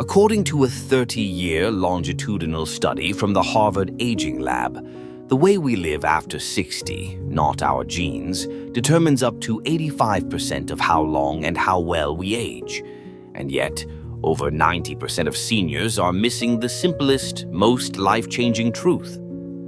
According to a 30-year longitudinal study from the Harvard Aging Lab, the way we live after 60, not our genes, determines up to 85% of how long and how well we age. And yet, over 90% of seniors are missing the simplest, most life-changing truth.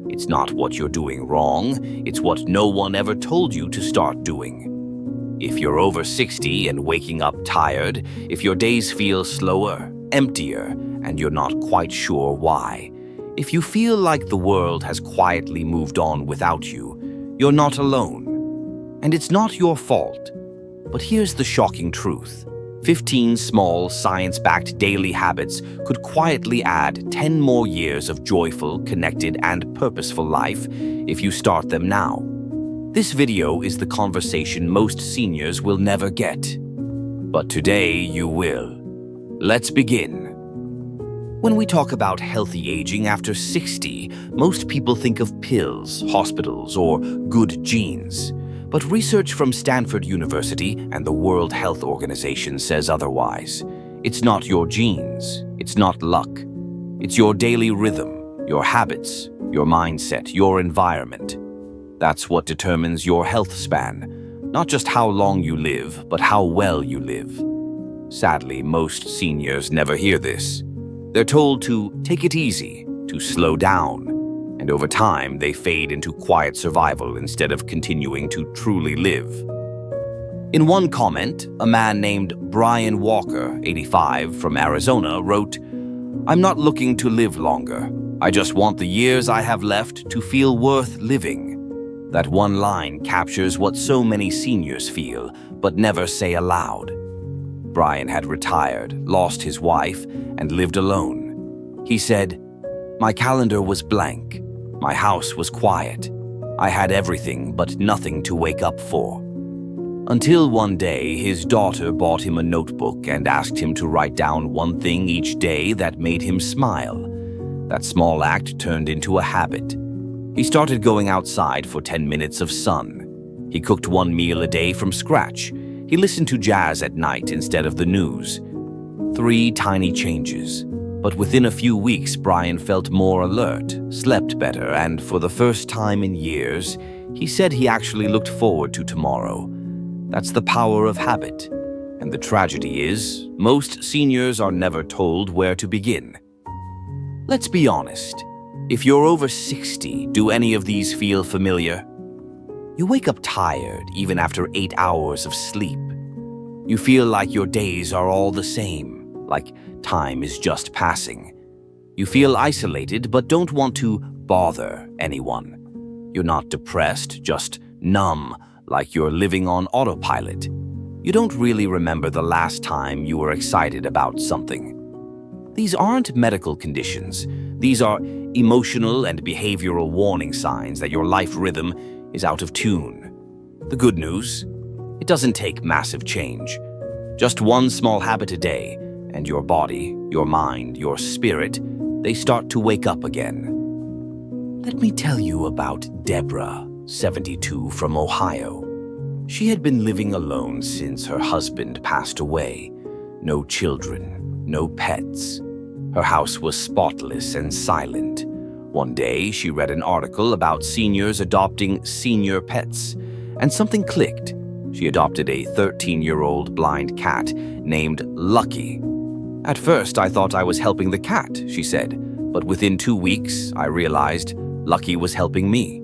It's not what you're doing wrong, it's what no one ever told you to start doing. If you're over 60 and waking up tired, if your days feel slower, emptier, and you're not quite sure why, if you feel like the world has quietly moved on without you, you're not alone. And it's not your fault. But here's the shocking truth. 15 small, science-backed daily habits could quietly add 10 more years of joyful, connected, and purposeful life if you start them now. This video is the conversation most seniors will never get. But today you will. Let's begin. When we talk about healthy aging after 60, most people think of pills, hospitals, or good genes. But research from Stanford University and the World Health Organization says otherwise. It's not your genes, it's not luck. It's your daily rhythm, your habits, your mindset, your environment. That's what determines your health span. Not just how long you live, but how well you live. Sadly, most seniors never hear this. They're told to take it easy, to slow down, and over time they fade into quiet survival instead of continuing to truly live. In one comment, a man named Brian Walker, 85, from Arizona, wrote, "I'm not looking to live longer. I just want the years I have left to feel worth living." That one line captures what so many seniors feel, but never say aloud. Brian had retired, lost his wife, and lived alone. He said, "My calendar was blank. My house was quiet. I had everything but nothing to wake up for." Until one day, his daughter bought him a notebook and asked him to write down one thing each day that made him smile. That small act turned into a habit. He started going outside for 10 minutes of sun. He cooked one meal a day from scratch. He listened to jazz at night instead of the news. 3 tiny changes. But within a few weeks, Brian felt more alert, slept better, and for the first time in years, he said he actually looked forward to tomorrow. That's the power of habit. And the tragedy is, most seniors are never told where to begin. Let's be honest. If you're over 60, do any of these feel familiar? You wake up tired even after 8 hours of sleep. You feel like your days are all the same, like time is just passing. You feel isolated but don't want to bother anyone. You're not depressed, just numb, like you're living on autopilot. You don't really remember the last time you were excited about something. These aren't medical conditions. These are emotional and behavioral warning signs that your life rhythm is out of tune. The good news? It doesn't take massive change. Just one small habit a day, and your body, your mind, your spirit, they start to wake up again. Let me tell you about Deborah, 72, from Ohio. She had been living alone since her husband passed away. No children, no pets. Her house was spotless and silent. One day, she read an article about seniors adopting senior pets, and something clicked. She adopted a 13-year-old blind cat named Lucky. "At first, I thought I was helping the cat," she said, "but within 2 weeks, I realized Lucky was helping me."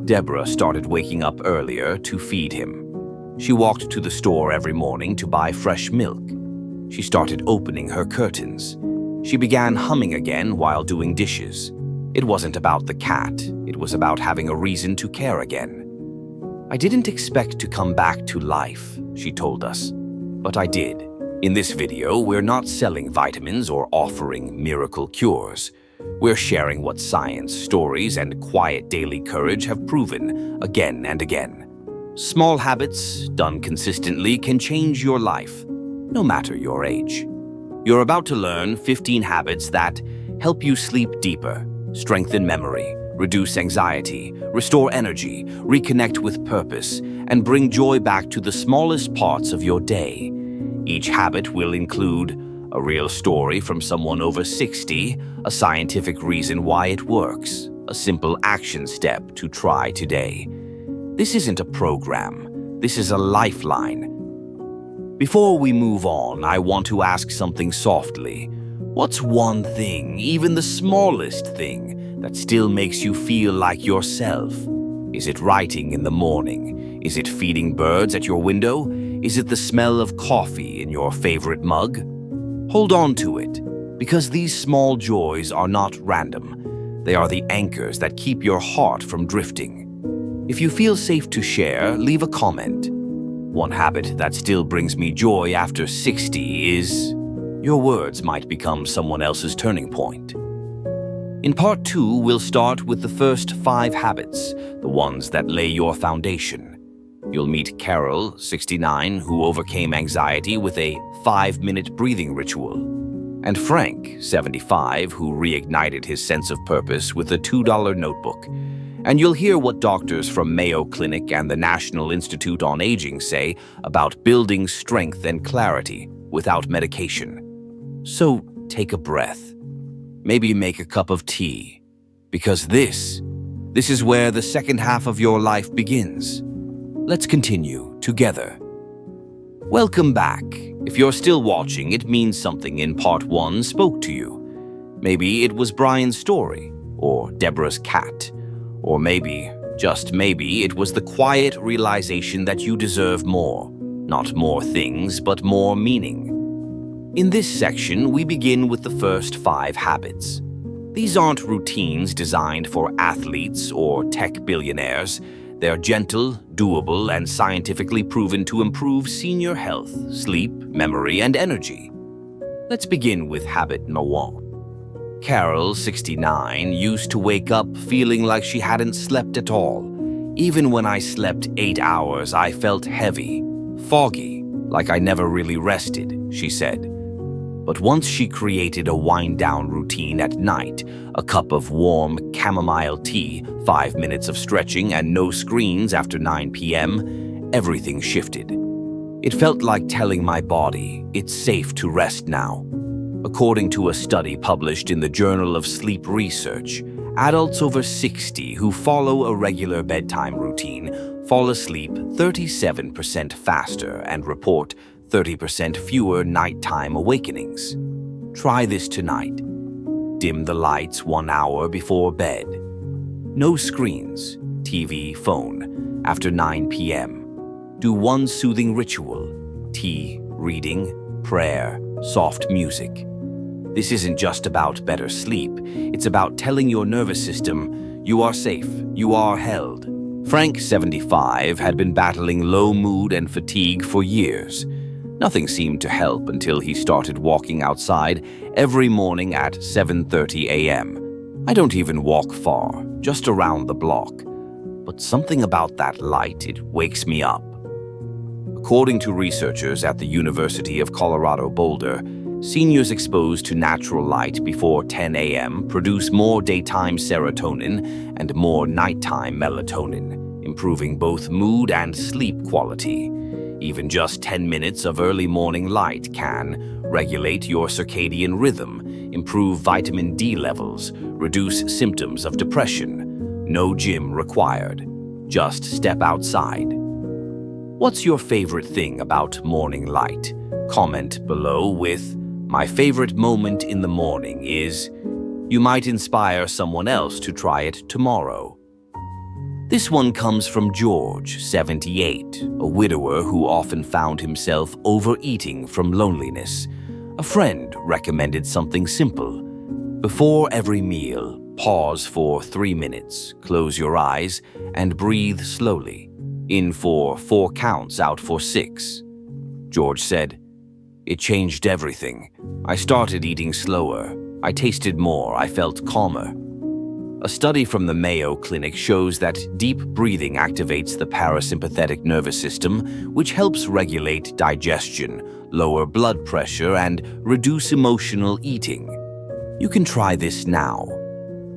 Deborah started waking up earlier to feed him. She walked to the store every morning to buy fresh milk. She started opening her curtains. She began humming again while doing dishes. It wasn't about the cat, it was about having a reason to care again. "I didn't expect to come back to life," she told us, "but I did." In this video, we're not selling vitamins or offering miracle cures. We're sharing what science, stories, and quiet daily courage have proven again and again. Small habits, done consistently, can change your life, no matter your age. You're about to learn 15 habits that help you sleep deeper, strengthen memory, reduce anxiety, restore energy, reconnect with purpose, and bring joy back to the smallest parts of your day. Each habit will include A real story from someone over 60, a scientific reason why it works, a simple action step to try today. This isn't a program, this is a lifeline. Before we move on, I want to ask something softly. What's one thing, even the smallest thing, that still makes you feel like yourself? Is it writing in the morning? Is it feeding birds at your window? Is it the smell of coffee in your favorite mug? Hold on to it, because these small joys are not random. They are the anchors that keep your heart from drifting. If you feel safe to share, leave a comment. One habit that still brings me joy after 60 is your words might become someone else's turning point. In part 2, we'll start with the first 5 habits, the ones that lay your foundation. You'll meet Carol, 69, who overcame anxiety with a 5-minute breathing ritual, and Frank, 75, who reignited his sense of purpose with a $2 notebook. And you'll hear what doctors from Mayo Clinic and the National Institute on Aging say about building strength and clarity without medication. So take a breath. Maybe make a cup of tea, because this is where the second half of your life begins. Let's continue together. Welcome back. If you're still watching, it means something in part 1 spoke to you. Maybe it was Brian's story, or Deborah's cat, or maybe, just maybe, it was the quiet realization that you deserve more. Not more things, but more meaning. In this section, we begin with the first 5 habits. These aren't routines designed for athletes or tech billionaires. They're gentle, doable, and scientifically proven to improve senior health, sleep, memory, and energy. Let's begin with habit number 1. Carol, 69, used to wake up feeling like she hadn't slept at all. Even when I slept 8 hours, I felt heavy, foggy, like I never really rested, she said. But once she created a wind-down routine at night, a cup of warm chamomile tea, 5 minutes of stretching, and no screens after 9 p.m., everything shifted. It felt like telling my body, it's safe to rest now. According to a study published in the Journal of Sleep Research, adults over 60 who follow a regular bedtime routine fall asleep 37% faster and report 30% fewer nighttime awakenings. Try this tonight. Dim the lights 1 hour before bed. No screens, TV, phone, after 9 p.m. Do one soothing ritual: tea, reading, prayer, soft music. This isn't just about better sleep. It's about telling your nervous system, you are safe, you are held. Frank, 75, had been battling low mood and fatigue for years. Nothing seemed to help until he started walking outside every morning at 7:30 a.m. I don't even walk far, just around the block. But something about that light, it wakes me up. According to researchers at the University of Colorado Boulder, seniors exposed to natural light before 10 a.m. produce more daytime serotonin and more nighttime melatonin, improving both mood and sleep quality. Even just 10 minutes of early morning light can regulate your circadian rhythm, improve vitamin D levels, reduce symptoms of depression. No gym required. Just step outside. What's your favorite thing about morning light? Comment below with, "My favorite moment in the morning is..." You might inspire someone else to try it tomorrow. This one comes from George, 78, a widower who often found himself overeating from loneliness. A friend recommended something simple. Before every meal, pause for 3 minutes, close your eyes, and breathe slowly. In for 4 counts, out for 6. George said, "It changed everything. I started eating slower. I tasted more. I felt calmer." A study from the Mayo Clinic shows that deep breathing activates the parasympathetic nervous system, which helps regulate digestion, lower blood pressure, and reduce emotional eating. You can try this now.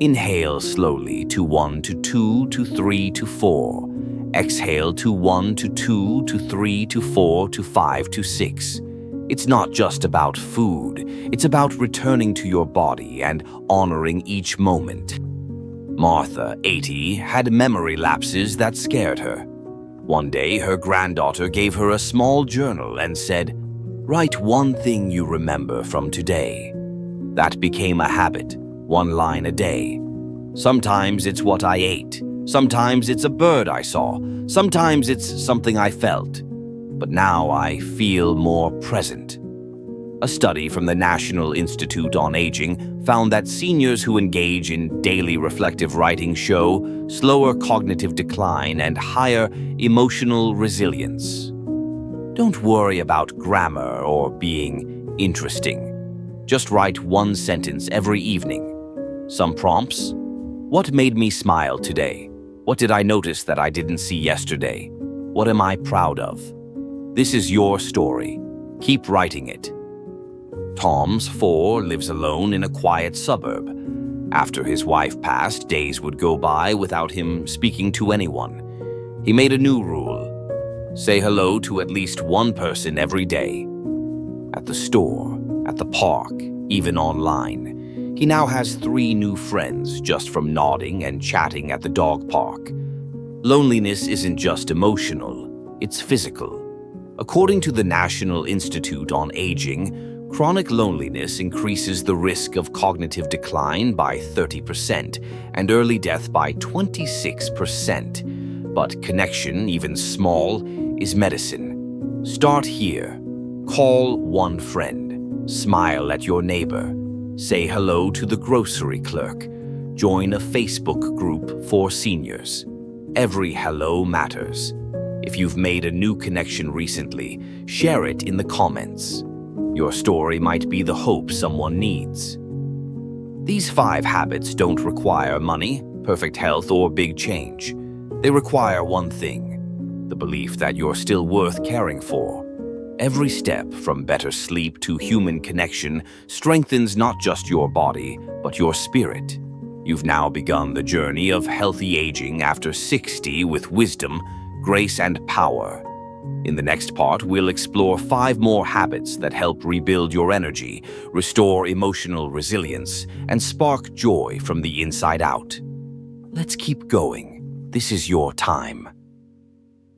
Inhale slowly to 1 to 2 to 3 to 4. Exhale to 1 to 2 to 3 to 4 to 5 to 6. It's not just about food, it's about returning to your body and honoring each moment. Martha, 80, had memory lapses that scared her. One day, her granddaughter gave her a small journal and said, "Write one thing you remember from today." That became a habit, one line a day. Sometimes it's what I ate. Sometimes it's a bird I saw. Sometimes it's something I felt. But now I feel more present. A study from the National Institute on Aging found that seniors who engage in daily reflective writing show slower cognitive decline and higher emotional resilience. Don't worry about grammar or being interesting. Just write one sentence every evening. Some prompts: what made me smile today? What did I notice that I didn't see yesterday? What am I proud of? This is your story. Keep writing it. Tom's 4 lives alone in a quiet suburb. After his wife passed, days would go by without him speaking to anyone. He made a new rule: say hello to at least one person every day. At the store, at the park, even online. He now has 3 new friends just from nodding and chatting at the dog park. Loneliness isn't just emotional, it's physical. According to the National Institute on Aging, chronic loneliness increases the risk of cognitive decline by 30% and early death by 26%. But connection, even small, is medicine. Start here. Call one friend. Smile at your neighbor. Say hello to the grocery clerk. Join a Facebook group for seniors. Every hello matters. If you've made a new connection recently, share it in the comments. Your story might be the hope someone needs. These 5 habits don't require money, perfect health, or big change. They require one thing: the belief that you're still worth caring for. Every step, from better sleep to human connection, strengthens not just your body, but your spirit. You've now begun the journey of healthy aging after 60 with wisdom, grace, and power. In the next part, we'll explore 5 more habits that help rebuild your energy, restore emotional resilience, and spark joy from the inside out. Let's keep going. This is your time.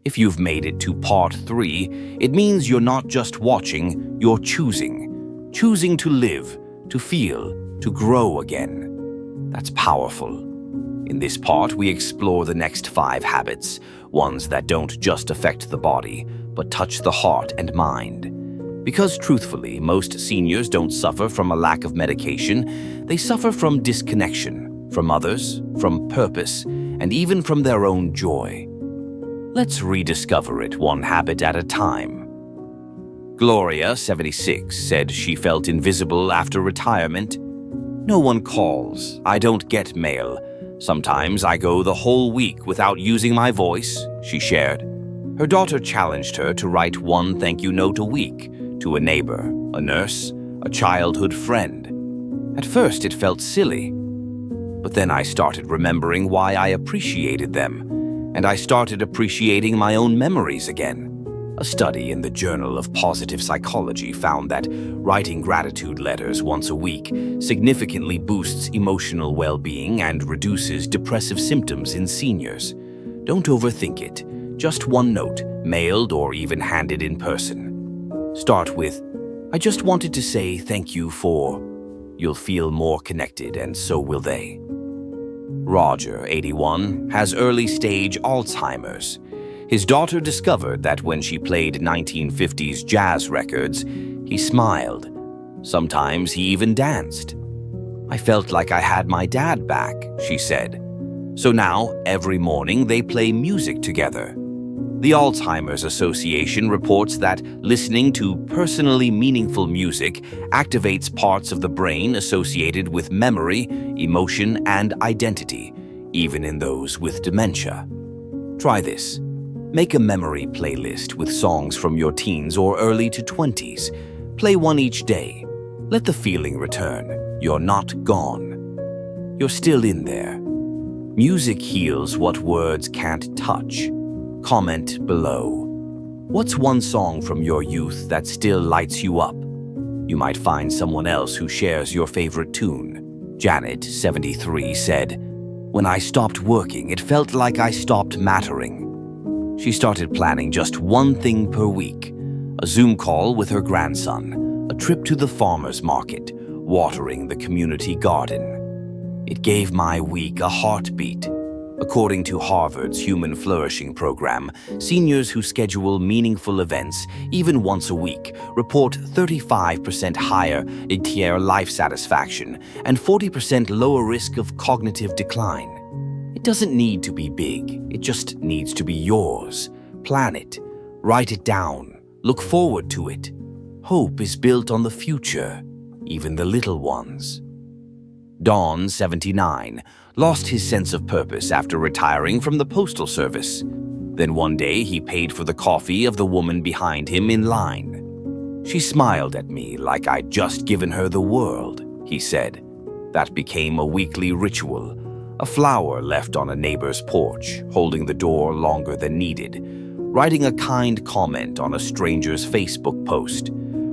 If you've made it to part 3, it means you're not just watching, you're choosing. Choosing to live, to feel, to grow again. That's powerful. In this part, we explore the next 5 habits, ones that don't just affect the body, but touch the heart and mind. Because truthfully, most seniors don't suffer from a lack of medication, they suffer from disconnection, from others, from purpose, and even from their own joy. Let's rediscover it one habit at a time. Gloria, 76, said she felt invisible after retirement. "No one calls. I don't get mail. Sometimes I go the whole week without using my voice," she shared. Her daughter challenged her to write one thank you note a week to a neighbor, a nurse, a childhood friend. At first, it felt silly. But then I started remembering why I appreciated them, and I started appreciating my own memories again. A study in the Journal of Positive Psychology found that writing gratitude letters once a week significantly boosts emotional well-being and reduces depressive symptoms in seniors. Don't overthink it. Just one note, mailed or even handed in person. Start with, "I just wanted to say thank you for..." You'll feel more connected, and so will they. Roger, 81, has early-stage Alzheimer's. His daughter discovered that when she played 1950s jazz records, he smiled. Sometimes he even danced. "I felt like I had my dad back," she said. So now, every morning, they play music together. The Alzheimer's Association reports that listening to personally meaningful music activates parts of the brain associated with memory, emotion, and identity, even in those with dementia. Try this. Make a memory playlist with songs from your teens or early to 20s. Play one each day. Let the feeling return. You're not gone. You're still in there. Music heals what words can't touch. Comment below. What's one song from your youth that still lights you up? You might find someone else who shares your favorite tune. Janet, 73, said, "When I stopped working, it felt like I stopped mattering." She started planning just one thing per week: a Zoom call with her grandson, a trip to the farmer's market, watering the community garden. It gave my week a heartbeat. According to Harvard's Human Flourishing Program, seniors who schedule meaningful events, even once a week, report 35% higher entire life satisfaction and 40% lower risk of cognitive decline. It doesn't need to be big, it just needs to be yours. Plan it, write it down, look forward to it. Hope is built on the future, even the little ones. Don, 79, lost his sense of purpose after retiring from the postal service. Then one day he paid for the coffee of the woman behind him in line. "She smiled at me like I'd just given her the world," he said. That became a weekly ritual, a flower left on a neighbor's porch, holding the door longer than needed, writing a kind comment on a stranger's Facebook post.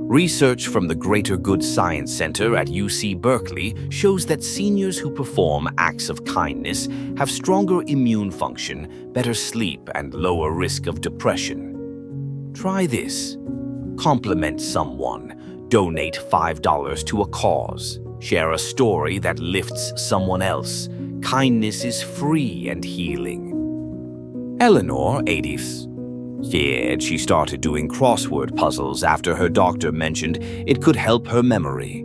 Research from the Greater Good Science Center at UC Berkeley shows that seniors who perform acts of kindness have stronger immune function, better sleep, and lower risk of depression. Try this. Compliment someone. Donate $5 to a cause. Share a story that lifts someone else. Kindness is free and healing. Eleanor, 80s, said she started doing crossword puzzles after her doctor mentioned it could help her memory.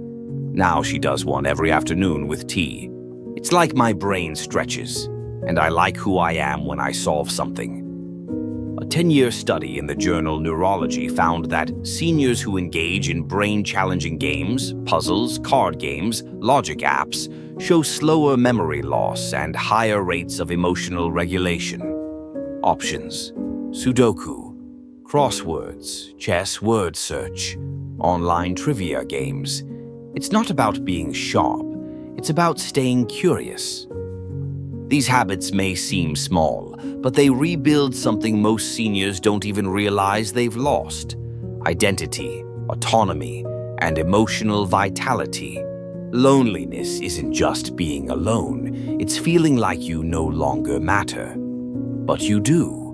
Now she does one every afternoon with tea. "It's like my brain stretches, and I like who I am when I solve something." A 10-year study in the journal Neurology found that seniors who engage in brain-challenging games, puzzles, card games, logic apps, show slower memory loss and higher rates of emotional regulation. Options: Sudoku, crosswords, chess word search, online trivia games. It's not about being sharp, it's about staying curious. These habits may seem small, but they rebuild something most seniors don't even realize they've lost: identity, autonomy, and emotional vitality. Loneliness isn't just being alone, it's feeling like you no longer matter. But you do.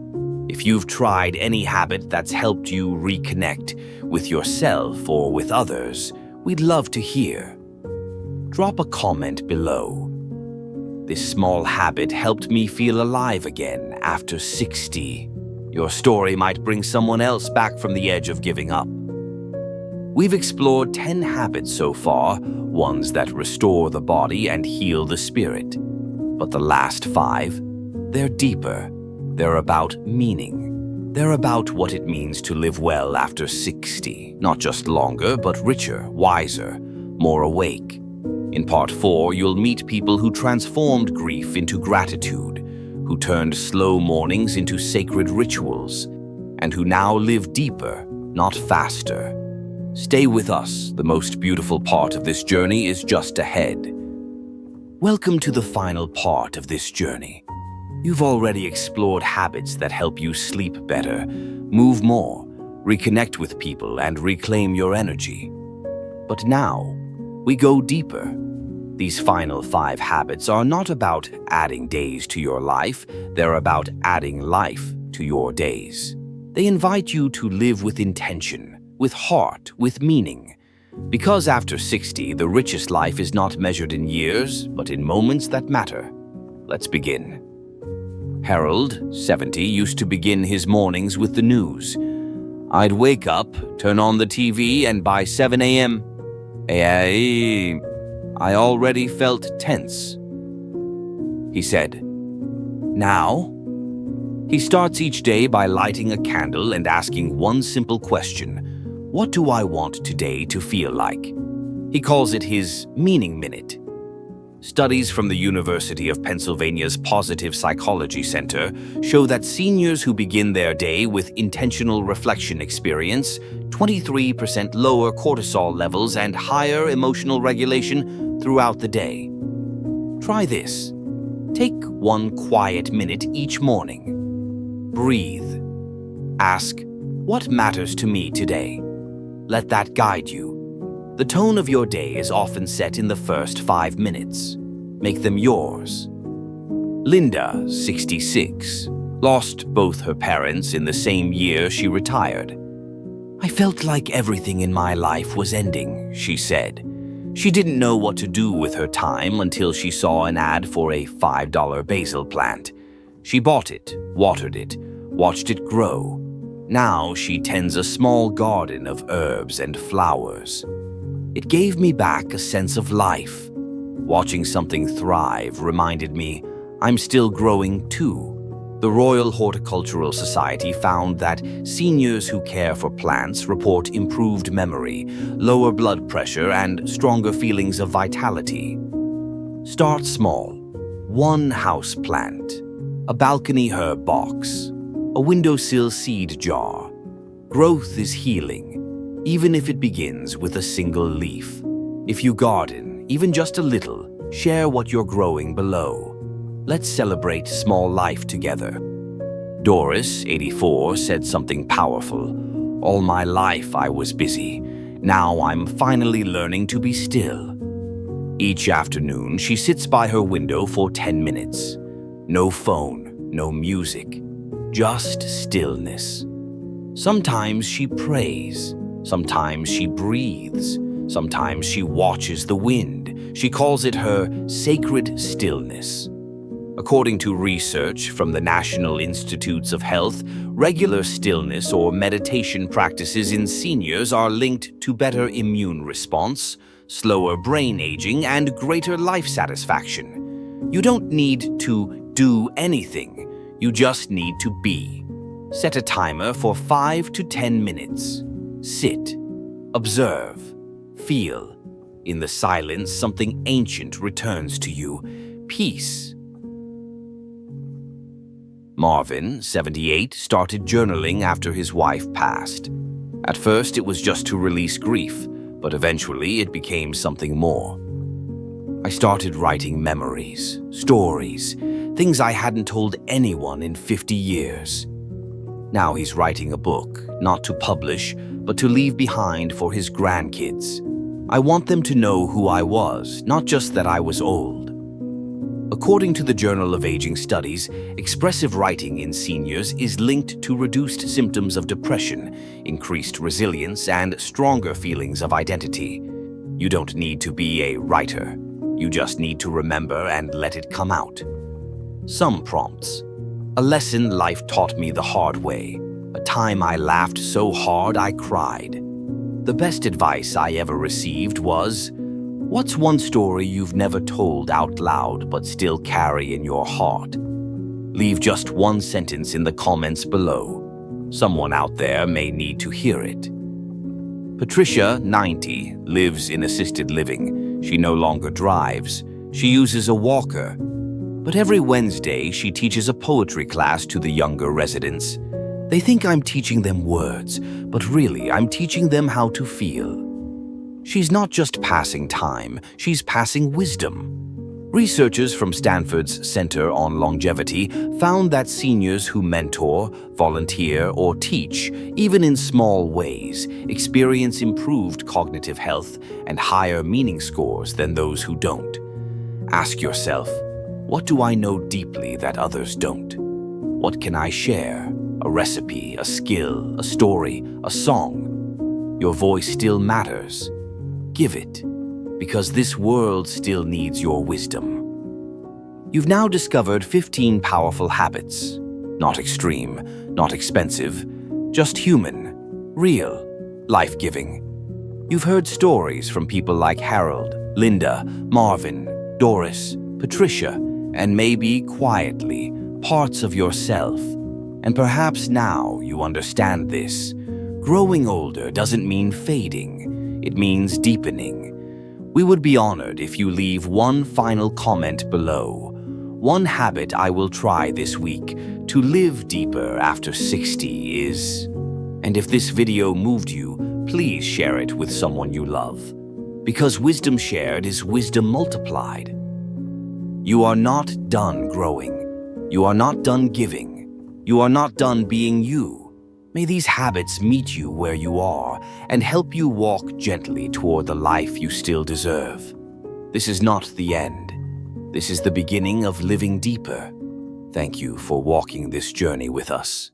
If you've tried any habit that's helped you reconnect with yourself or with others, we'd love to hear. Drop a comment below. "This small habit helped me feel alive again after 60. Your story might bring someone else back from the edge of giving up. We've explored 10 habits so far, ones that restore the body and heal the spirit. But the last 5, they're deeper. They're about meaning. They're about what it means to live well after 60, not just longer, but richer, wiser, more awake. In part 4, you'll meet people who transformed grief into gratitude, who turned slow mornings into sacred rituals, and who now live deeper, not faster. Stay with us, the most beautiful part of this journey is just ahead. Welcome to the final part of this journey. You've already explored habits that help you sleep better, move more, reconnect with people, and reclaim your energy. But now, we go deeper. These final 5 habits are not about adding days to your life, they're about adding life to your days. They invite you to live with intention, with heart, with meaning. Because after 60, the richest life is not measured in years, but in moments that matter. Let's begin. Harold, 70, used to begin his mornings with the news. "I'd wake up, turn on the TV, and by 7 a.m., I already felt tense." He said. Now, he starts each day by lighting a candle and asking one simple question: what do I want today to feel like? He calls it his meaning minute. Studies from the University of Pennsylvania's Positive Psychology Center show that seniors who begin their day with intentional reflection experience 23% lower cortisol levels and higher emotional regulation throughout the day. Try this. Take one quiet minute each morning. Breathe. Ask, What matters to me today? Let that guide you. The tone of your day is often set in the first 5 minutes. Make them yours. Linda, 66, lost both her parents in the same year she retired. I felt like everything in my life was ending, she said. She didn't know what to do with her time until she saw an ad for a $5 basil plant. She bought it, watered it, watched it grow. Now she tends a small garden of herbs and flowers. It gave me back a sense of life. Watching something thrive reminded me I'm still growing too. The Royal Horticultural Society found that seniors who care for plants report improved memory, lower blood pressure, and stronger feelings of vitality. Start small. One house plant, a balcony herb box, a windowsill seed jar. Growth is healing, even if it begins with a single leaf. If you garden, even just a little, share what you're growing below. Let's celebrate small life together. Doris, 84, said something powerful. All my life I was busy. Now I'm finally learning to be still. Each afternoon, she sits by her window for 10 minutes. No phone, no music, just stillness. Sometimes she prays, sometimes she breathes, sometimes she watches the wind. She calls it her sacred stillness. According to research from the National Institutes of Health, regular stillness or meditation practices in seniors are linked to better immune response, slower brain aging, and greater life satisfaction. You don't need to do anything. You just need to be. Set a timer for 5 to 10 minutes. Sit. Observe. Feel. In the silence, something ancient returns to you. Peace. Marvin, 78, started journaling after his wife passed. At first, it was just to release grief, but eventually it became something more. I started writing memories, stories, things I hadn't told anyone in 50 years. Now he's writing a book, not to publish, but to leave behind for his grandkids. I want them to know who I was, not just that I was old. According to the Journal of Aging Studies, expressive writing in seniors is linked to reduced symptoms of depression, increased resilience, and stronger feelings of identity. You don't need to be a writer. You just need to remember and let it come out. Some prompts. A lesson life taught me the hard way. A time I laughed so hard I cried. The best advice I ever received was, what's one story you've never told out loud but still carry in your heart? Leave just one sentence in the comments below. Someone out there may need to hear it. Patricia, 90, lives in assisted living. She no longer drives. She uses a walker. But every Wednesday, she teaches a poetry class to the younger residents. They think I'm teaching them words, but really I'm teaching them how to feel. She's not just passing time, she's passing wisdom. Researchers from Stanford's Center on Longevity found that seniors who mentor, volunteer, or teach, even in small ways, experience improved cognitive health and higher meaning scores than those who don't. Ask yourself, what do I know deeply that others don't? What can I share? A recipe, a skill, a story, a song. Your voice still matters. Give it, because this world still needs your wisdom. You've now discovered 15 powerful habits. Not extreme, not expensive, just human, real, life-giving. You've heard stories from people like Harold, Linda, Marvin, Doris, Patricia, and maybe, quietly, parts of yourself. And perhaps now you understand this. Growing older doesn't mean fading. It means deepening. We would be honored if you leave one final comment below. One habit I will try this week to live deeper after 60 is... And if this video moved you, please share it with someone you love. Because wisdom shared is wisdom multiplied. You are not done growing. You are not done giving. You are not done being you. May these habits meet you where you are and help you walk gently toward the life you still deserve. This is not the end. This is the beginning of living deeper. Thank you for walking this journey with us.